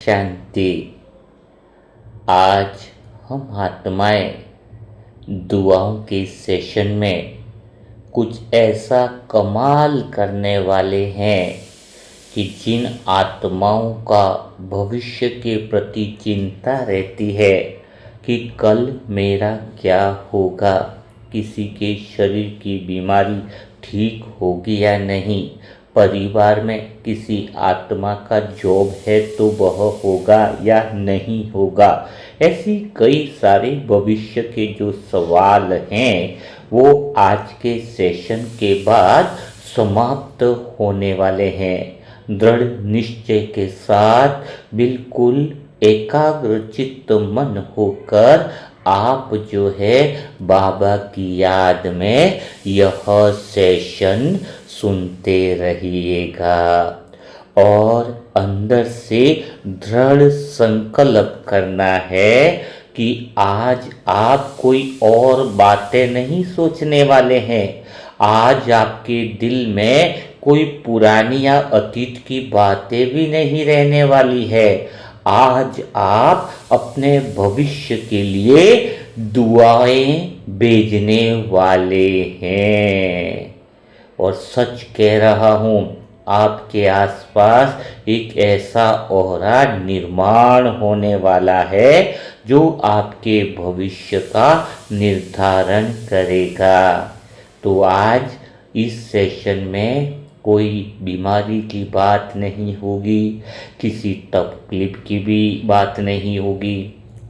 शांति। आज हम आत्माएं दुआओं के सेशन में कुछ ऐसा कमाल करने वाले हैं कि जिन आत्माओं का भविष्य के प्रति चिंता रहती है कि कल मेरा क्या होगा, किसी के शरीर की बीमारी ठीक होगी या नहीं, परिवार में किसी आत्मा का जॉब है तो वह होगा या नहीं होगा, ऐसी कई सारे भविष्य के जो सवाल हैं वो आज के सेशन के बाद समाप्त होने वाले हैं। दृढ़ निश्चय के साथ बिल्कुल एकाग्रचित्त मन होकर आप जो है बाबा की याद में यह सेशन सुनते रहिएगा और अंदर से दृढ़ संकल्प करना है कि आज आप कोई और बातें नहीं सोचने वाले हैं। आज आपके दिल में कोई पुरानी या अतीत की बातें भी नहीं रहने वाली है। आज आप अपने भविष्य के लिए दुआएं भेजने वाले हैं और सच कह रहा हूँ, आपके आसपास एक ऐसा ऑरा निर्माण होने वाला है जो आपके भविष्य का निर्धारण करेगा। तो आज इस सेशन में कोई बीमारी की बात नहीं होगी, किसी तकलीफ की भी बात नहीं होगी,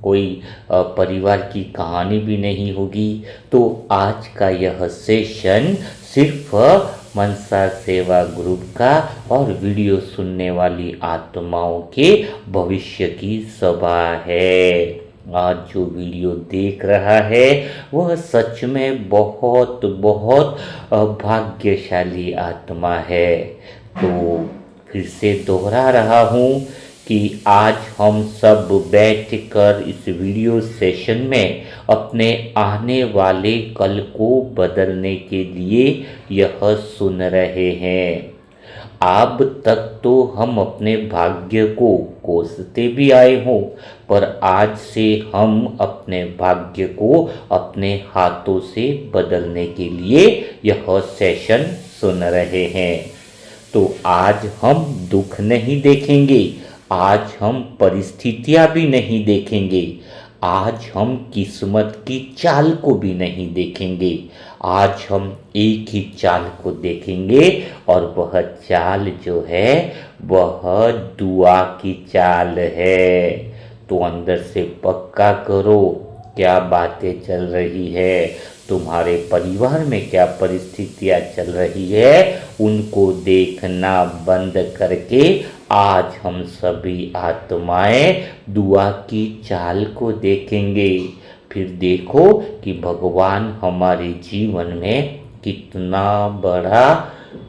कोई परिवार की कहानी भी नहीं होगी। तो आज का यह सेशन सिर्फ मनसा सेवा ग्रुप का और वीडियो सुनने वाली आत्माओं के भविष्य की सभा है। आज जो वीडियो देख रहा है वह सच में बहुत बहुत भाग्यशाली आत्मा है। तो फिर से दोहरा रहा हूँ कि आज हम सब बैठकर इस वीडियो सेशन में अपने आने वाले कल को बदलने के लिए यह सुन रहे हैं। अब तक तो हम अपने भाग्य को कोसते भी आए हों, पर आज से हम अपने भाग्य को अपने हाथों से बदलने के लिए यह सेशन सुन रहे हैं। तो आज हम दुख नहीं देखेंगे, आज हम परिस्थितियां भी नहीं देखेंगे, आज हम किस्मत की चाल को भी नहीं देखेंगे। आज हम एक ही चाल को देखेंगे और वह चाल जो है वह दुआ की चाल है। तो अंदर से पक्का करो क्या बातें चल रही है, तुम्हारे परिवार में क्या परिस्थितियां चल रही है, उनको देखना बंद करके आज हम सभी आत्माएं दुआ की चाल को देखेंगे। फिर देखो कि भगवान हमारे जीवन में कितना बड़ा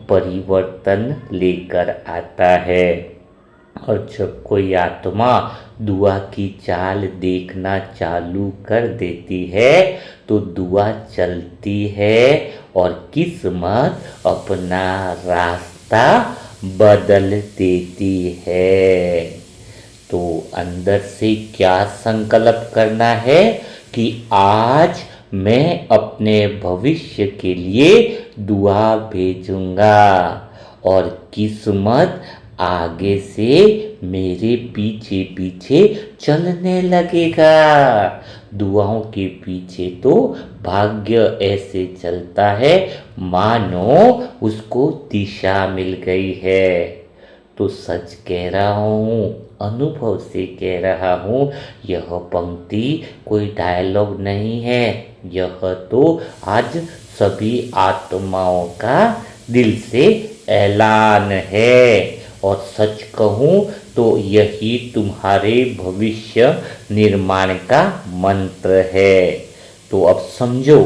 परिवर्तन लेकर आता है। और जब कोई आत्मा दुआ की चाल देखना चालू कर देती है तो दुआ चलती है और किस्मत अपना रास्ता बदल देती है। तो अंदर से क्या संकल्प करना है कि आज मैं अपने भविष्य के लिए दुआ भेजूंगा और किस्मत आगे से मेरे पीछे पीछे चलने लगेगा। दुआओं के पीछे तो भाग्य ऐसे चलता है मानो उसको दिशा मिल गई है। तो सच कह रहा हूँ, अनुभव से कह रहा हूँ, यह पंक्ति कोई डायलॉग नहीं है, यह तो आज सभी आत्माओं का दिल से ऐलान है। और सच कहूँ तो यही तुम्हारे भविष्य निर्माण का मंत्र है। तो अब समझो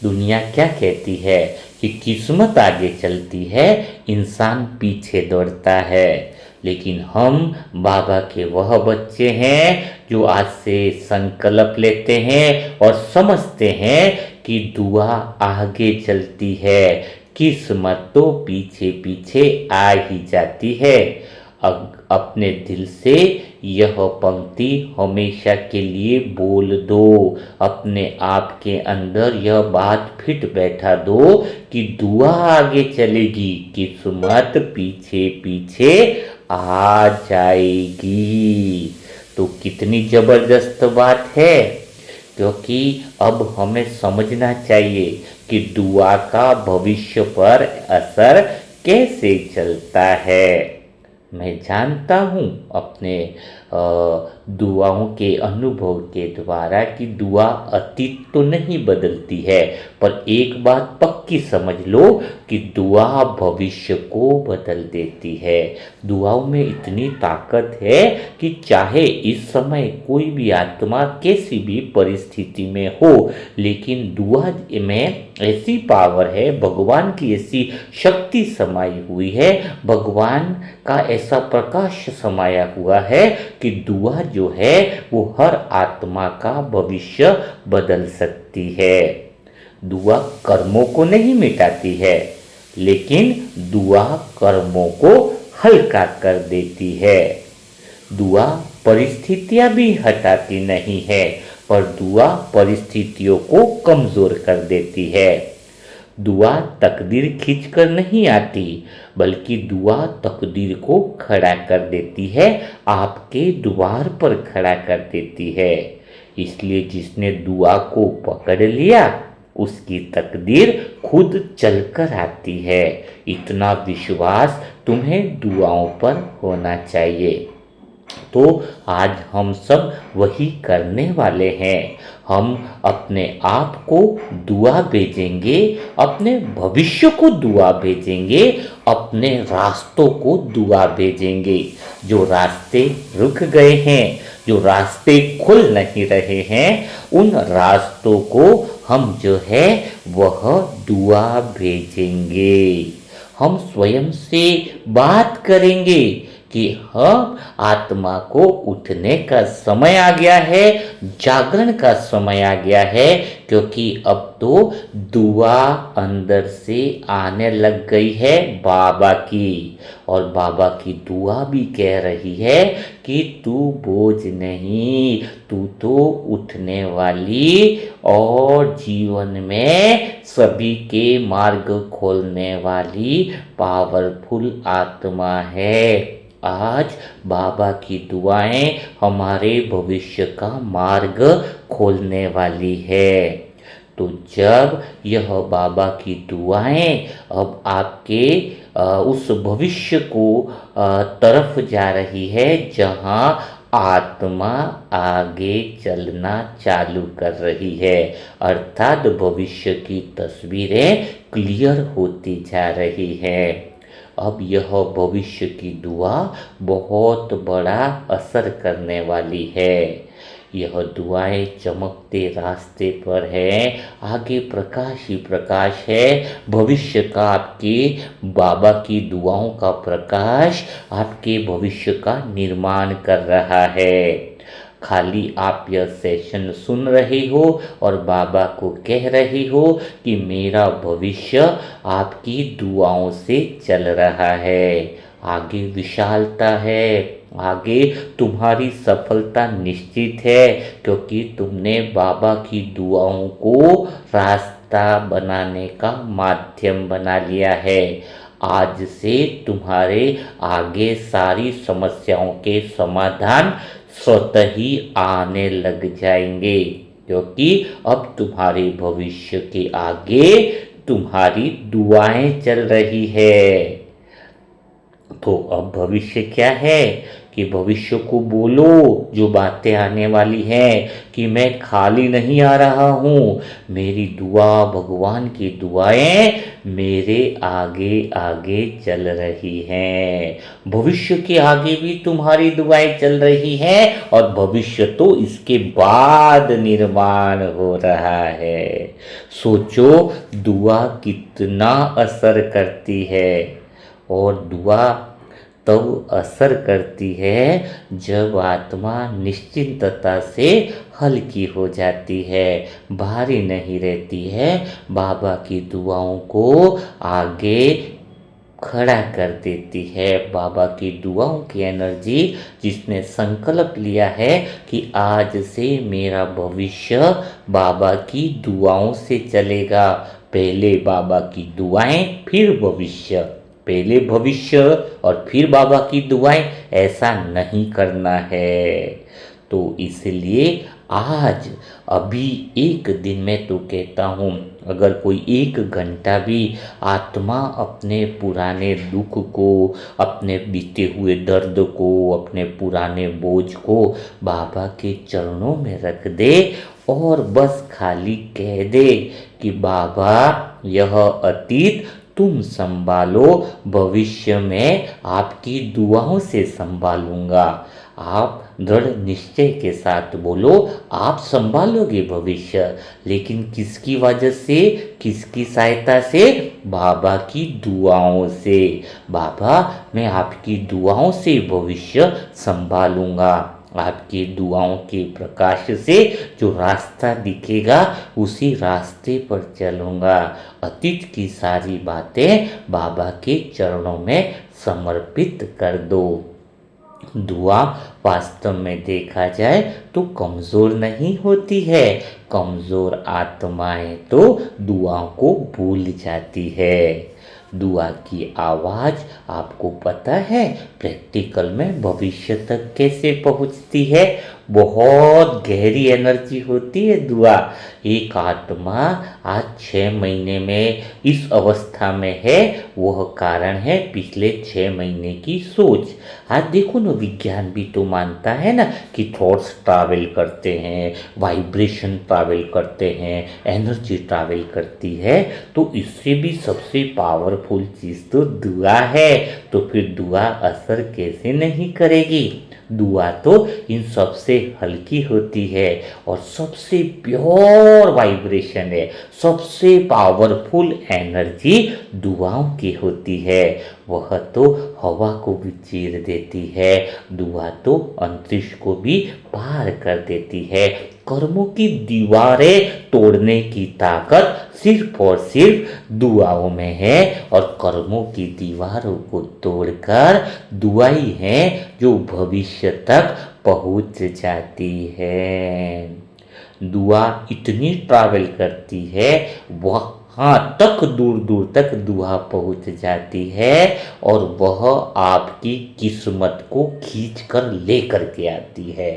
दुनिया क्या कहती है कि किस्मत आगे चलती है, इंसान पीछे दौड़ता है, लेकिन हम बाबा के वह बच्चे हैं जो आज से संकल्प लेते हैं और समझते हैं कि दुआ आगे चलती है, किस्मत तो पीछे पीछे आ ही जाती है। अपने दिल से यह पंक्ति हमेशा के लिए बोल दो। अपने आप के अंदर यह बात फिट बैठा दो कि दुआ आगे चलेगी, किस्मत पीछे पीछे आ जाएगी। तो कितनी जबरदस्त बात है, क्योंकि अब हमें समझना चाहिए कि दुआ का भविष्य पर असर कैसे चलता है। मैं जानता हूँ अपने दुआओं के अनुभव के द्वारा कि दुआ अतीत तो नहीं बदलती है, पर एक बात पक्की समझ लो कि दुआ भविष्य को बदल देती है। दुआओं में इतनी ताकत है कि चाहे इस समय कोई भी आत्मा कैसी भी परिस्थिति में हो, लेकिन दुआ में ऐसी पावर है, भगवान की ऐसी शक्ति समाई हुई है, भगवान का ऐसा प्रकाश समाया हुआ है कि दुआ जो है वो हर आत्मा का भविष्य बदल सकती है। दुआ कर्मों को नहीं मिटाती है, लेकिन दुआ कर्मों को हल्का कर देती है। दुआ परिस्थितियां भी हटाती नहीं है, पर दुआ परिस्थितियों को कमजोर कर देती है। दुआ तकदीर खींचकर नहीं आती, बल्कि दुआ तकदीर को खड़ा कर देती है, आपके द्वार पर खड़ा कर देती है। इसलिए जिसने दुआ को पकड़ लिया, उसकी तकदीर खुद चलकर आती है। इतना विश्वास तुम्हें दुआओं पर होना चाहिए। तो आज हम सब वही करने वाले हैं। हम अपने आप को दुआ भेजेंगे, अपने भविष्य को दुआ भेजेंगे, अपने रास्तों को दुआ भेजेंगे। जो रास्ते रुक गए हैं, जो रास्ते खुल नहीं रहे हैं, उन रास्तों को हम जो है वह दुआ भेजेंगे। हम स्वयं से बात करेंगे कि हम आत्मा को उठने का समय आ गया है, जागरण का समय आ गया है, क्योंकि अब तो दुआ अंदर से आने लग गई है बाबा की। और बाबा की दुआ भी कह रही है कि तू बोझ नहीं, तू तो उठने वाली और जीवन में सभी के मार्ग खोलने वाली पावरफुल आत्मा है। आज बाबा की दुआएं हमारे भविष्य का मार्ग खोलने वाली है। तो जब यह बाबा की दुआएं अब आपके उस भविष्य को तरफ जा रही है जहां आत्मा आगे चलना चालू कर रही है, अर्थात भविष्य की तस्वीरें क्लियर होती जा रही है। अब यह भविष्य की दुआ बहुत बड़ा असर करने वाली है। यह दुआएं चमकते रास्ते पर है, आगे प्रकाश ही प्रकाश है। भविष्य का आपके बाबा की दुआओं का प्रकाश आपके भविष्य का निर्माण कर रहा है। खाली आप यह सेशन सुन रहे हो और बाबा को कह रहे हो कि मेरा भविष्य आपकी दुआओं से चल रहा है। आगे विशालता है, आगे तुम्हारी सफलता निश्चित है, क्योंकि तुमने बाबा की दुआओं को रास्ता बनाने का माध्यम बना लिया है। आज से तुम्हारे आगे सारी समस्याओं के समाधान स्वतः ही आने लग जाएंगे, क्योंकि अब तुम्हारे भविष्य के आगे तुम्हारी दुआएं चल रही है। तो अब भविष्य क्या है कि भविष्य को बोलो जो बातें आने वाली हैं कि मैं खाली नहीं आ रहा हूँ, मेरी दुआ, भगवान की दुआएं मेरे आगे आगे चल रही हैं। भविष्य के आगे भी तुम्हारी दुआएं चल रही हैं और भविष्य तो इसके बाद निर्माण हो रहा है। सोचो दुआ कितना असर करती है। और दुआ तब असर करती है जब आत्मा निश्चिंतता से हल्की हो जाती है, भारी नहीं रहती है। बाबा की दुआओं को आगे खड़ा कर देती है। बाबा की दुआओं की एनर्जी, जिसने संकल्प लिया है कि आज से मेरा भविष्य बाबा की दुआओं से चलेगा। पहले बाबा की दुआएं फिर भविष्य, पहले भविष्य और फिर बाबा की दुआएं, ऐसा नहीं करना है। तो इसलिए आज अभी एक दिन में तो कहता हूँ, अगर कोई 1 घंटा भी आत्मा अपने पुराने दुख को, अपने बीते हुए दर्द को, अपने पुराने बोझ को बाबा के चरणों में रख दे और बस खाली कह दे कि बाबा यह अतीत तुम संभालो, भविष्य में आपकी दुआओं से संभालूंगा। आप दृढ़ निश्चय के साथ बोलो, आप संभालोगे भविष्य, लेकिन किसकी वजह से, किसकी सहायता से? बाबा की दुआओं से। बाबा मैं आपकी दुआओं से भविष्य संभालूंगा। आपकी दुआओं के प्रकाश से जो रास्ता दिखेगा उसी रास्ते पर चलूँगा। अतीत की सारी बातें बाबा के चरणों में समर्पित कर दो। दुआ वास्तव में देखा जाए तो कमज़ोर नहीं होती है। कमज़ोर आत्माएं तो दुआओं को भूल जाती है। दुआ की आवाज़ आपको पता है प्रैक्टिकल में भविष्य तक कैसे पहुंचती है? बहुत गहरी एनर्जी होती है दुआ। एक आत्मा आज 6 महीने में इस अवस्था में है, वह कारण है पिछले 6 महीने की सोच। आज देखो ना, विज्ञान भी तो मानता है ना कि थॉट्स ट्रैवल करते हैं, वाइब्रेशन ट्रैवल करते हैं, एनर्जी ट्रैवल करती है। तो इससे भी सबसे पावरफुल चीज़ तो दुआ है। तो फिर दुआ असर कैसे नहीं करेगी? दुआ तो इन सबसे हल्की होती है और सबसे प्योर वाइब्रेशन है। सबसे पावरफुल एनर्जी दुआओं की होती है। वह तो हवा को भी चीर देती है। दुआ तो अंतरिक्ष को भी पार कर देती है। कर्मों की दीवारें तोड़ने की ताकत सिर्फ और सिर्फ दुआओं में है, और कर्मों की दीवारों को तोड़कर दुआई है जो भविष्य तक पहुंच जाती है। दुआ इतनी ट्रैवल करती है, वहाँ तक दूर दूर तक दुआ पहुंच जाती है और वह आपकी किस्मत को खींच कर लेकर के आती है।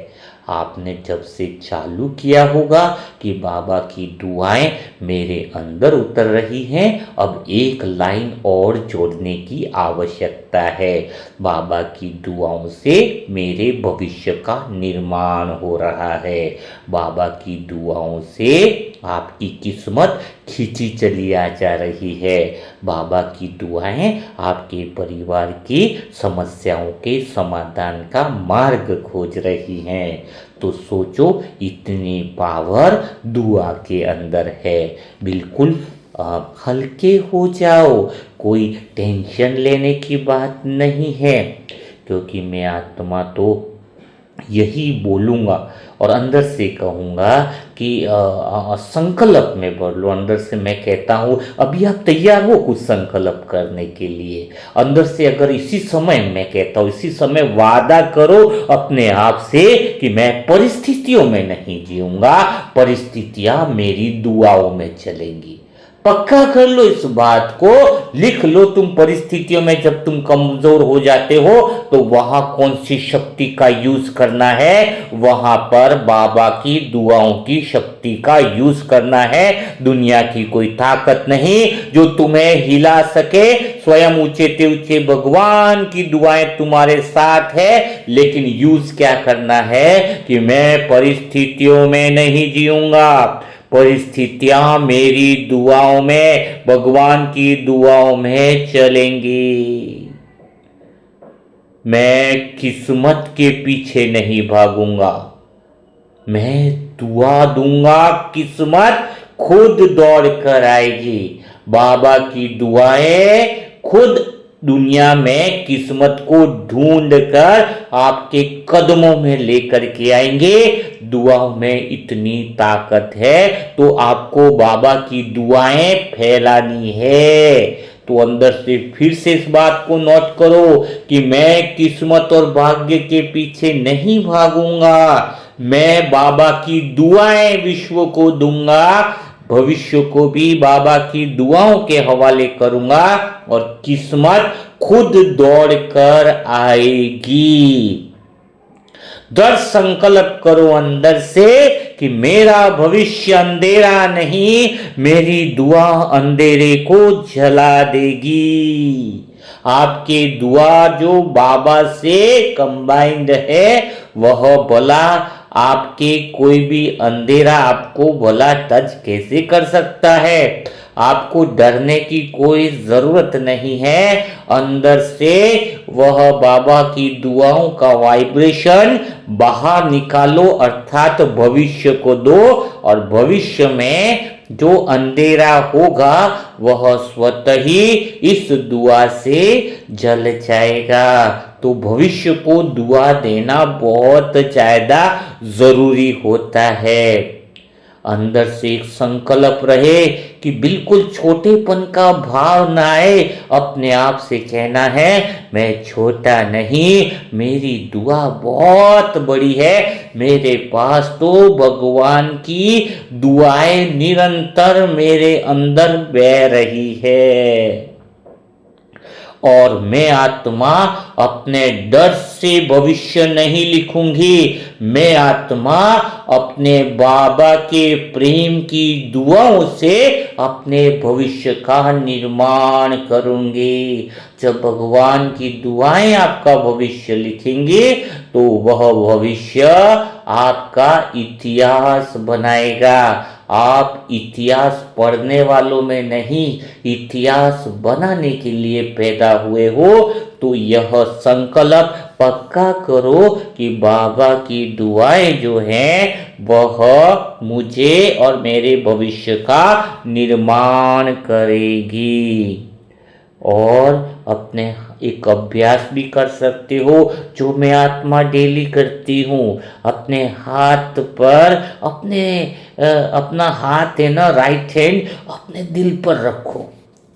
आपने जब से चालू किया होगा कि बाबा की दुआएं मेरे अंदर उतर रही हैं, अब एक लाइन और जोड़ने की आवश्यकता है। बाबा की दुआओं से मेरे भविष्य का निर्माण हो रहा है। बाबा की दुआओं से आपकी किस्मत खींची चली आ जा रही है। बाबा की दुआएं आपके परिवार की समस्याओं के समाधान का मार्ग खोज रही हैं। तो सोचो, इतनी पावर दुआ के अंदर है। बिल्कुल हल्के हो जाओ, कोई टेंशन लेने की बात नहीं है, क्योंकि मैं आत्मा तो यही बोलूँगा और अंदर से कहूँगा कि संकल्प में बढ़ लो। अंदर से मैं कहता हूँ अभी आप तैयार हो कुछ संकल्प करने के लिए। अंदर से अगर इसी समय मैं कहता हूँ, इसी समय वादा करो अपने आप से कि मैं परिस्थितियों में नहीं जीऊँगा, परिस्थितियाँ मेरी दुआओं में चलेंगी। पक्का कर लो इस बात को, लिख लो। तुम परिस्थितियों में जब तुम कमजोर हो जाते हो तो वहां कौन सी शक्ति का यूज करना है? वहां पर बाबा की दुआओं की शक्ति का यूज करना है। दुनिया की कोई ताकत नहीं जो तुम्हें हिला सके। स्वयं ऊंचे ते ऊंचे भगवान की दुआएं तुम्हारे साथ है, लेकिन यूज क्या करना है कि मैं परिस्थितियों में नहीं जीऊंगा, परिस्थितियां मेरी दुआओं में, भगवान की दुआओं में चलेंगी। मैं किस्मत के पीछे नहीं भागूंगा, मैं दुआ दूंगा, किस्मत खुद दौड़ कर आएगी। बाबा की दुआएं खुद दुनिया में किस्मत को ढूंढ कर आपके कदमों में लेकर के आएंगे। दुआओं में इतनी ताकत है तो आपको बाबा की दुआएं फैलानी है। तो अंदर से फिर से इस बात को नोट करो कि मैं किस्मत और भाग्य के पीछे नहीं भागूंगा, मैं बाबा की दुआएं विश्व को दूंगा, भविष्य को भी बाबा की दुआओं के हवाले करूंगा और किस्मत खुद दौड़ कर आएगी। दृढ़ संकल्प करो अंदर से कि मेरा भविष्य अंधेरा नहीं, मेरी दुआ अंधेरे को जला देगी। आपके दुआ जो बाबा से कंबाइंड है वह भला आपके कोई भी अंधेरा आपको भला टच कैसे कर सकता है। आपको डरने की कोई जरूरत नहीं है। अंदर से वह बाबा की दुआओं का वाइब्रेशन बाहर निकालो, अर्थात भविष्य को दो और भविष्य में जो अंधेरा होगा वह स्वतः ही इस दुआ से जल जाएगा। तो भविष्य को दुआ देना बहुत ज्यादा जरूरी होता है। अंदर से एक संकल्प रहे कि बिल्कुल छोटेपन का भाव ना आए, अपने आप से कहना है मैं छोटा नहीं, मेरी दुआ बहुत बड़ी है, मेरे पास तो भगवान की दुआएं निरंतर मेरे अंदर बह रही है और मैं आत्मा अपने डर से भविष्य नहीं लिखूंगी, मैं आत्मा अपने बाबा के प्रेम की दुआओं से अपने भविष्य का निर्माण करूंगी। जब भगवान की दुआएं आपका भविष्य लिखेंगे तो वह भविष्य आपका इतिहास बनाएगा। आप इतिहास पढ़ने वालों में नहीं, इतिहास बनाने के लिए पैदा हुए हो। तो यह संकल्प पक्का करो कि बाबा की दुआएं जो हैं वह मुझे और मेरे भविष्य का निर्माण करेगी। और अपने एक अभ्यास भी कर सकते हो जो मैं आत्मा डेली करती हूँ। अपने हाथ पर अपना हाथ है ना, राइट हैंड अपने दिल पर रखो।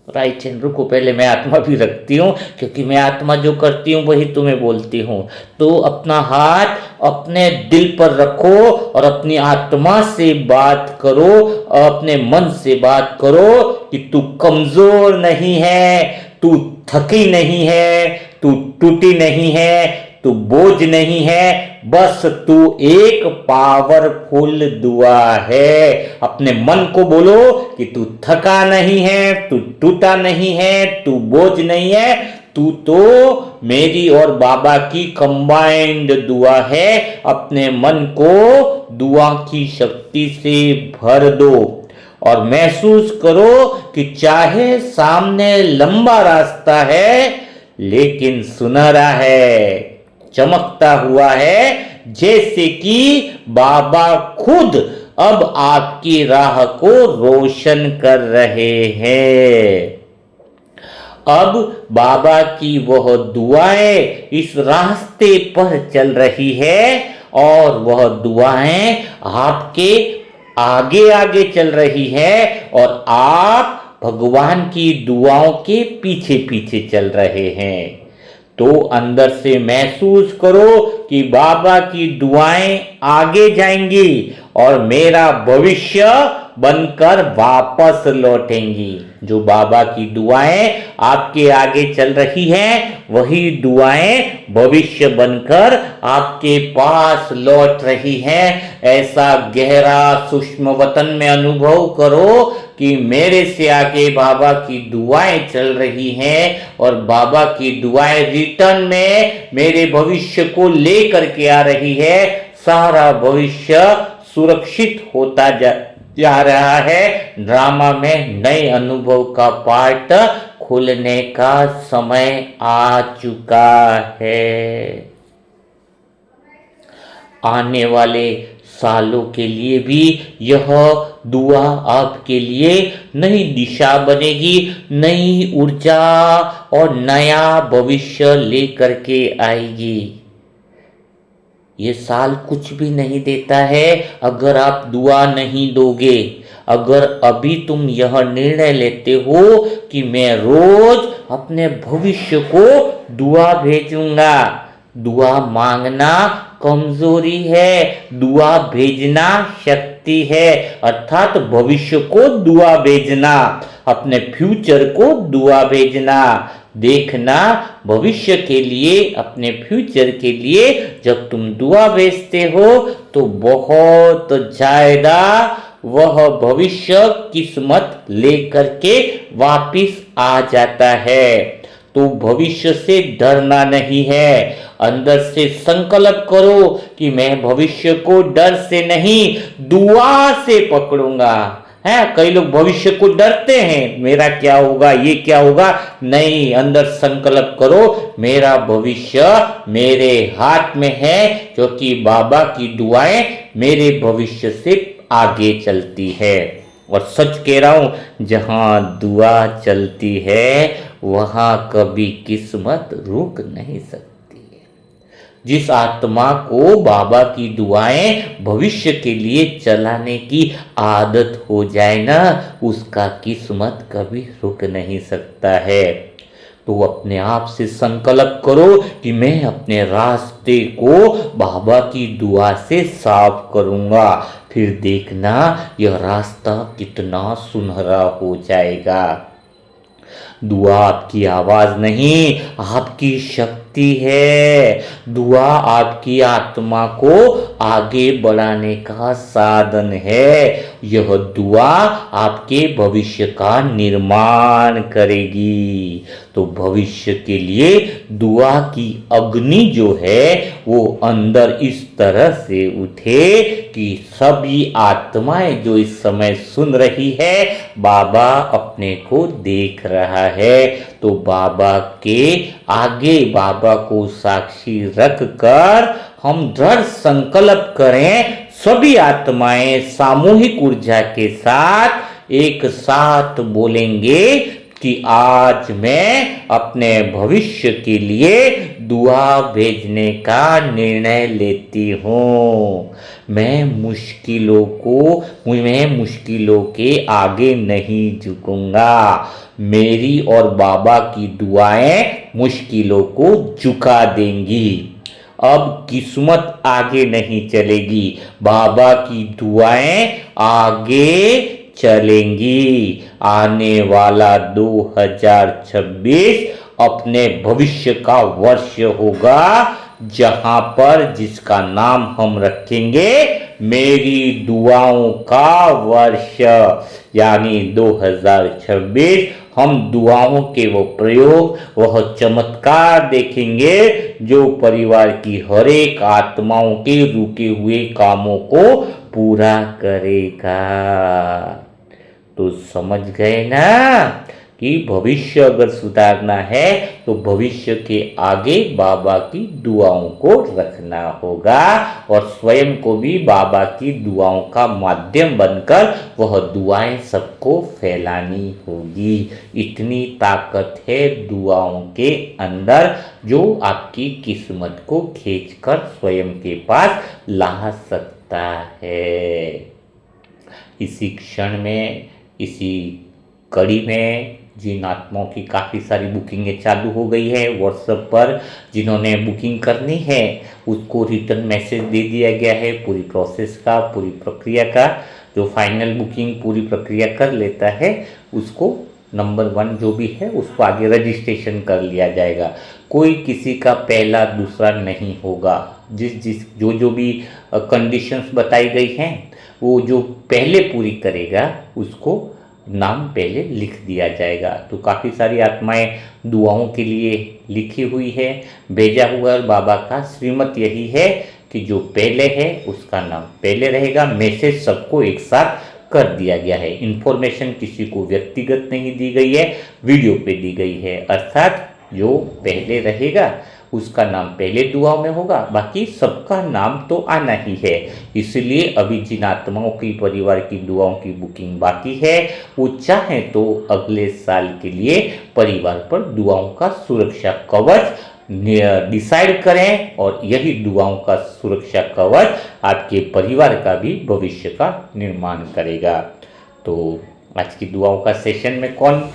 राइट हैंड रुको, पहले मैं आत्मा भी रखती हूँ क्योंकि मैं आत्मा जो करती हूँ वही तुम्हें बोलती हूँ। तो अपना हाथ अपने दिल पर रखो और अपनी आत्मा से बात करो, अपने मन से बात करो कि तू कमजोर नहीं है, तू थकी नहीं है, तू टूटी नहीं है, तू बोझ नहीं है, बस तू एक पावरफुल दुआ है। अपने मन को बोलो कि तू थका नहीं है, तू टूटा नहीं है, तू बोझ नहीं है, तू तो मेरी और बाबा की कंबाइंड दुआ है। अपने मन को दुआ की शक्ति से भर दो और महसूस करो कि चाहे सामने लंबा रास्ता है लेकिन सुनहरा है, चमकता हुआ है, जैसे कि बाबा खुद अब आपकी राह को रोशन कर रहे हैं। अब बाबा की वह दुआएं इस रास्ते पर चल रही है और वह दुआएं आपके आगे आगे चल रही है और आप भगवान की दुआओं के पीछे पीछे चल रहे हैं। तो अंदर से महसूस करो कि बाबा की दुआएं आगे जाएंगी और मेरा भविष्य बनकर वापस लौटेंगी। जो बाबा की दुआएं आपके आगे चल रही हैं वही दुआएं भविष्य बनकर आपके पास लौट रही हैं। ऐसा गहरा सूक्ष्म वतन में अनुभव करो कि मेरे से आगे बाबा की दुआएं चल रही हैं और बाबा की दुआएं रिटर्न में मेरे भविष्य को लेकर के आ रही है। सारा भविष्य सुरक्षित होता जा रहा है। ड्रामा में नए अनुभव का पार्ट खुलने का समय आ चुका है। आने वाले सालों के लिए भी यह दुआ आपके लिए नई दिशा बनेगी, नई ऊर्जा और नया भविष्य लेकर के आएगी। ये साल कुछ भी नहीं देता है अगर आप दुआ नहीं दोगे। अगर अभी तुम यह निर्णय लेते हो कि मैं रोज अपने भविष्य को दुआ भेजूंगा। दुआ मांगना कमजोरी है, दुआ भेजना शक्ति है। अर्थात भविष्य को दुआ भेजना, अपने फ्यूचर को दुआ भेजना। देखना, भविष्य के लिए, अपने फ्यूचर के लिए जब तुम दुआ भेजते हो तो बहुत ज्यादा वह भविष्य किस्मत लेकर के वापिस आ जाता है। तो भविष्य से डरना नहीं है। अंदर से संकल्प करो कि मैं भविष्य को डर से नहीं, दुआ से पकड़ूंगा। है, कई लोग भविष्य को डरते हैं, मेरा क्या होगा, ये क्या होगा। नहीं, अंदर संकल्प करो, मेरा भविष्य मेरे हाथ में है, क्योंकि बाबा की दुआएं मेरे भविष्य से आगे चलती है। और सच कह रहा हूं, जहां दुआ चलती है वहां कभी किस्मत रुक नहीं सकती। जिस आत्मा को बाबा की दुआएं भविष्य के लिए चलाने की आदत हो जाए ना, उसका किस्मत कभी रुक नहीं सकता है। तो अपने आप से संकल्प करो कि मैं अपने रास्ते को बाबा की दुआ से साफ करूंगा। फिर देखना यह रास्ता कितना सुनहरा हो जाएगा। दुआ आपकी आवाज नहीं, आपकी शक्ति है। दुआ आपकी आत्मा को आगे बढ़ाने का साधन है। यह दुआ आपके भविष्य का निर्माण करेगी। तो भविष्य के लिए दुआ की अग्नि जो है वो अंदर इस तरह से उठे कि सभी आत्माएं जो इस समय सुन रही है, बाबा अपने को देख रहा है। तो बाबा के आगे, बाबा को साक्षी रख कर हम दृढ़ संकल्प करें। सभी आत्माएं सामूहिक ऊर्जा के साथ एक साथ बोलेंगे कि आज मैं अपने भविष्य के लिए दुआ भेजने का निर्णय लेती हूँ। मैं मुश्किलों के आगे नहीं झुकूंगा। मेरी और बाबा की दुआएं मुश्किलों को झुका देंगी। अब किस्मत आगे नहीं चलेगी, बाबा की दुआएं आगे चलेंगी। आने वाला 2026 अपने भविष्य का वर्ष होगा, जहां पर जिसका नाम हम रखेंगे मेरी दुआओं का वर्ष। यानी 2026 हम दुआओं के वो प्रयोग, वह चमत्कार देखेंगे जो परिवार की हर एक आत्माओं के रुके हुए कामों को पूरा करेगा। तो समझ गए ना कि भविष्य अगर सुधारना है तो भविष्य के आगे बाबा की दुआओं को रखना होगा और स्वयं को भी बाबा की दुआओं का माध्यम बनकर वह दुआएं सबको फैलानी होगी। इतनी ताकत है दुआओं के अंदर जो आपकी किस्मत को खींचकर स्वयं के पास ला सकता है। इसी क्षण में, इसी कड़ी में जिन आत्माओं की काफ़ी सारी बुकिंगें चालू हो गई है व्हाट्सएप पर, जिन्होंने बुकिंग करनी है उसको रिटर्न मैसेज दे दिया गया है पूरी प्रोसेस का, पूरी प्रक्रिया का। जो फाइनल बुकिंग पूरी प्रक्रिया कर लेता है उसको नंबर 1 जो भी है उसको आगे रजिस्ट्रेशन कर लिया जाएगा। कोई किसी का पहला दूसरा नहीं होगा। जो भी कंडीशंस बताई गई हैं वो जो पहले पूरी करेगा उसको नाम पहले लिख दिया जाएगा। तो काफ़ी सारी आत्माएं दुआओं के लिए लिखी हुई है, भेजा हुआ। बाबा का श्रीमत यही है कि जो पहले है उसका नाम पहले रहेगा। मैसेज सबको एक साथ कर दिया गया है। इन्फॉर्मेशन किसी को व्यक्तिगत नहीं दी गई है, वीडियो पे दी गई है। अर्थात जो पहले रहेगा उसका नाम पहले दुआओं में होगा, बाकी सबका नाम तो आना ही है। इसलिए अभी जिन आत्माओं की परिवार की दुआओं की बुकिंग बाकी है वो चाहे तो अगले साल के लिए परिवार पर दुआओं का सुरक्षा कवच डिसाइड करें और यही दुआओं का सुरक्षा कवच आपके परिवार का भी भविष्य का निर्माण करेगा। तो आज की दुआओं का सेशन में कौन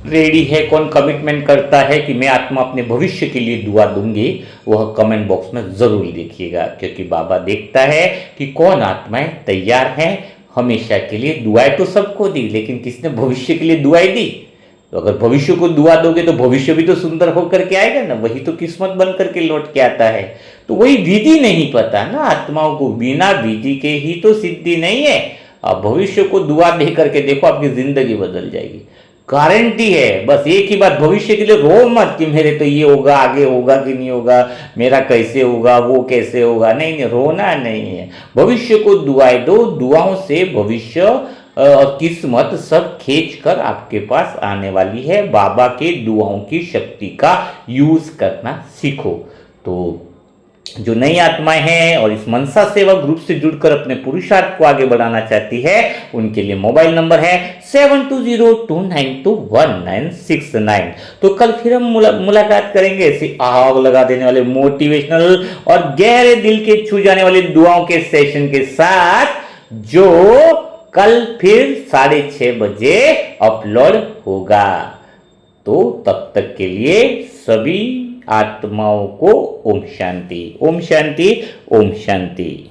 रेडी है, कौन कमिटमेंट करता है कि मैं आत्मा अपने भविष्य के लिए दुआ दूंगी, वह कमेंट बॉक्स में जरूर लिखिएगा, क्योंकि बाबा देखता है कि कौन आत्माएं तैयार हैं हमेशा के लिए। दुआएं तो सबको दी, लेकिन किसने भविष्य के लिए दुआएं दी? तो अगर भविष्य को दुआ दोगे तो भविष्य भी तो सुंदर होकर के आएगा ना, वही तो किस्मत बन करके लौट के आता है। तो वही विधि नहीं पता ना आत्माओं को, बिना विधि के ही तो सिद्धि नहीं है। आप भविष्य को दुआ दे करके देखो, आपकी जिंदगी बदल जाएगी, गारंटी है। बस एक ही बात, भविष्य के लिए रो मत कि मेरे तो ये होगा, आगे होगा कि नहीं होगा, मेरा कैसे होगा, वो कैसे होगा। नहीं नहीं, रोना नहीं है। भविष्य को दुआएं दो, दुआओं से भविष्य और किस्मत सब खींच कर आपके पास आने वाली है। बाबा के दुआओं की शक्ति का यूज करना सीखो। तो जो नई आत्माएं हैं और इस मनसा सेवा ग्रुप से जुड़कर अपने पुरुषार्थ को आगे बढ़ाना चाहती है, उनके लिए मोबाइल नंबर है 7202921969। तो कल फिर हम मुलाकात करेंगे ऐसी आग लगा देने वाले मोटिवेशनल और गहरे दिल के छू जाने वाली दुआओं के सेशन के साथ, जो कल फिर 6:30 बजे अपलोड होगा। तो तब तक के लिए सभी आत्माओं को ओम शांति, ओम शांति, ओम शांति।